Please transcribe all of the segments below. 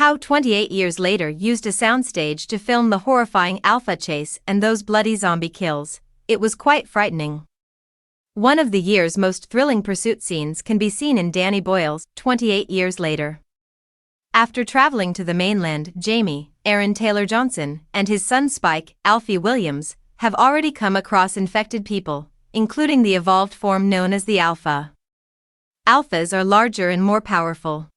How 28 years later used a soundstage to film the horrifying alpha chase and those bloody zombie kills. It was quite frightening. One of the year's most thrilling pursuit scenes can be seen in Danny Boyle's 28 Years Later. After traveling to the mainland, Jamie, Aaron Taylor Johnson, and his son Spike, Alfie Williams, have already come across infected people, including the evolved form known as the alpha. Alphas are larger and more powerful.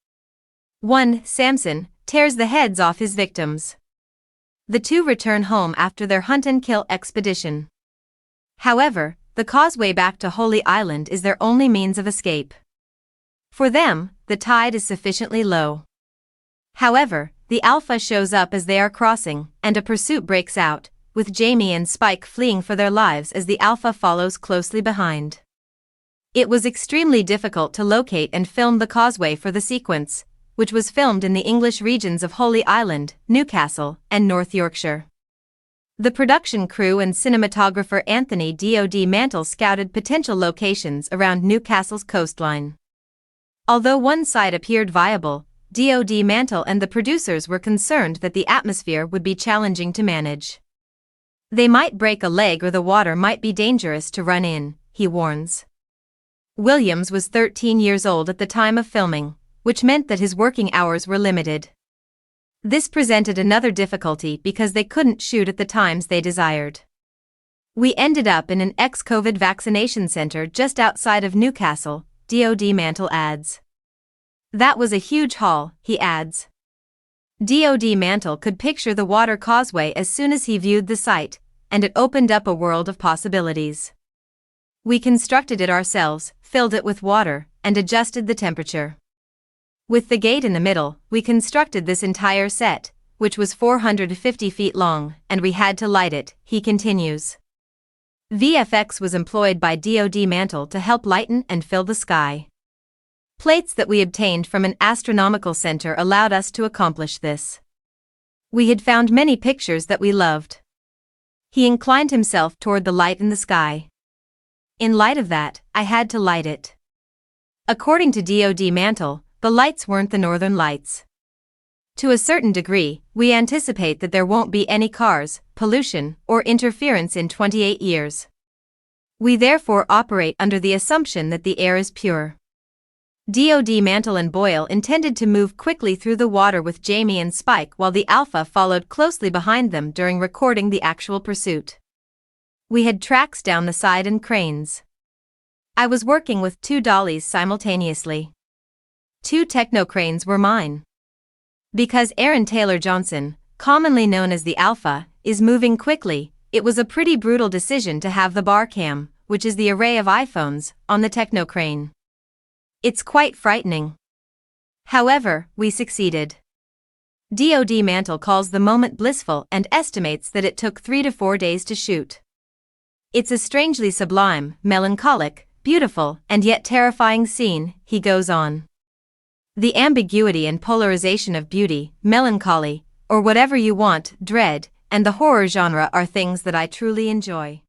One, Samson, tears the heads off his victims. The two return home after their hunt and kill expedition. However, the causeway back to Holy Island is their only means of escape. For them, the tide is sufficiently low. However, the alpha shows up as they are crossing, and a pursuit breaks out, with Jamie and Spike fleeing for their lives as the alpha follows closely behind. It was extremely difficult to locate and film the causeway for the sequence, which was filmed in the English regions of Holy Island, Newcastle, and North Yorkshire. The production crew and cinematographer Anthony D.O.D. Mantle scouted potential locations around Newcastle's coastline. Although one site appeared viable, D.O.D. Mantle and the producers were concerned that the atmosphere would be challenging to manage. They might break a leg or the water might be dangerous to run in, he warns. Williams was 13 years old at the time of filming, which meant that his working hours were limited. This presented another difficulty because they couldn't shoot at the times they desired. We ended up in an ex-COVID vaccination center just outside of Newcastle, D.O.D. Mantle adds. That was a huge haul, he adds. D.O.D. Mantle could picture the water causeway as soon as he viewed the site, and it opened up a world of possibilities. We constructed it ourselves, filled it with water, and adjusted the temperature. With the gate in the middle, we constructed this entire set, which was 450 feet long, and we had to light it, he continues. VFX was employed by D.O.D. Mantle to help lighten and fill the sky. Plates that we obtained from an astronomical center allowed us to accomplish this. We had found many pictures that we loved. He inclined himself toward the light in the sky. In light of that, I had to light it. According to D.O.D. Mantle, the lights weren't the northern lights. To a certain degree, we anticipate that there won't be any cars, pollution, or interference in 28 years. We therefore operate under the assumption that the air is pure. D.O.D. Mantle and Boyle intended to move quickly through the water with Jamie and Spike while the alpha followed closely behind them during recording the actual pursuit. We had tracks down the side and cranes. I was working with 2 dollies simultaneously. 2 techno cranes were mine. Because Aaron Taylor Johnson, commonly known as the Alpha, is moving quickly, it was a pretty brutal decision to have the bar cam, which is the array of iPhones, on the techno crane. It's quite frightening. However, we succeeded. D.O.D. Mantle calls the moment blissful and estimates that it took 3 to 4 days to shoot. It's a strangely sublime, melancholic, beautiful, and yet terrifying scene, he goes on. The ambiguity and polarization of beauty, melancholy, or whatever you want, dread, and the horror genre are things that I truly enjoy.